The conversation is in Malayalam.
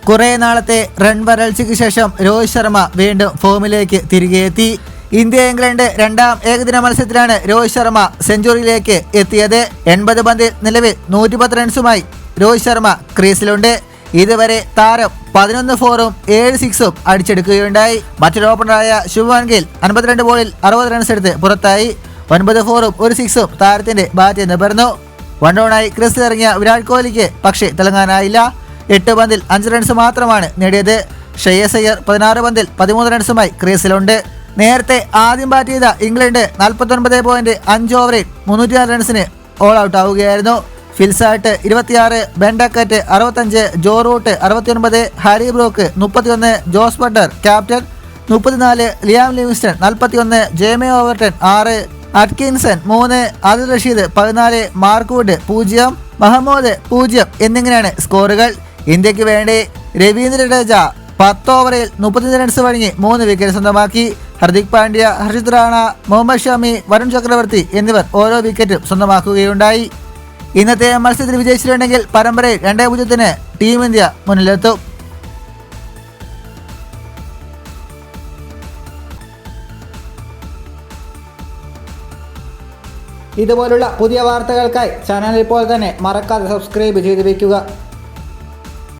കുറെ നാളത്തെ റൺ വരൾച്ചയ്ക്ക് ശേഷം രോഹിത് ശർമ്മ വീണ്ടും ഫോമിലേക്ക് തിരികെ എത്തി. ഇന്ത്യ ഇംഗ്ലണ്ട് രണ്ടാം ഏകദിന മത്സരത്തിലാണ് രോഹിത് ശർമ്മ സെഞ്ചുറിയിലേക്ക് എത്തിയത്. 80 പന്തിൽ നിലവിൽ 110 റൺസുമായി രോഹിത് ശർമ്മ ക്രീസിലുണ്ട്. ഇതുവരെ താരം 11 ഫോറും 7 സിക്സും അടിച്ചെടുക്കുകയുണ്ടായി. മറ്റൊരു ഓപ്പണറായ ശുഭ്മാൻ ഗിൽ 52 ബോളിൽ 60 റൺസ് എടുത്ത് പുറത്തായി. 9 ഫോറും 1 സിക്സും താരത്തിന്റെ ബാറ്റ് നിവർന്നു. വൺ ഡൗണായി ക്രീസിലിറങ്ങിയ വിരാട് കോഹ്ലിക്ക് പക്ഷേ തിളങ്ങാനായില്ല. 8 പന്തിൽ 5 റൺസ് മാത്രമാണ് നേടിയത്. ശ്രേയസ് അയ്യർ 16 പന്തിൽ 13 റൺസുമായി ക്രീസിലുണ്ട്. നേരത്തെ ആദ്യം ബാറ്റ് ചെയ്ത ഇംഗ്ലണ്ട് 49.5 ഓവറിൽ 304 റൺസിന് ഓൾ ഔട്ട് ആവുകയായിരുന്നു. Phil Salt 26, Ben Duckett 65, Joe Root 69, Harry Brook 31, Jos Buttler captain 34, Liam Livingstone 41, Jamie Overton 6, Atkinson 3, Adil Rashid 14, Mark Wood 0, Mahmood 0 എന്നിങ്ങനെയാണ് സ്കോറുകൾ. ഇന്ത്യക്ക് വേണ്ടി രവീന്ദ്ര ജഡേജ 10 ഓവറിൽ 35 റൺസ് വഴങ്ങി 3 വിക്കറ്റ് സ്വന്തമാക്കി. ഹർദിക് പാണ്ഡ്യ, ഹർഷിത് റാണ, മുഹമ്മദ് ഷമി, വരുൺ ചക്രവർത്തി എന്നിവർ ഓരോ വിക്കറ്റും സ്വന്തമാക്കുകയുണ്ടായി. ഇന്നത്തെ മത്സരത്തിൽ വിജയിച്ചിട്ടുണ്ടെങ്കിൽ പരമ്പരയിൽ 2-0 ടീം ഇന്ത്യ മുന്നിലെത്തും. ഇതുപോലുള്ള പുതിയ വാർത്തകൾക്കായി ചാനൽ ഇപ്പോൾ തന്നെ മറക്കാതെ സബ്സ്ക്രൈബ് ചെയ്ത് വയ്ക്കുക.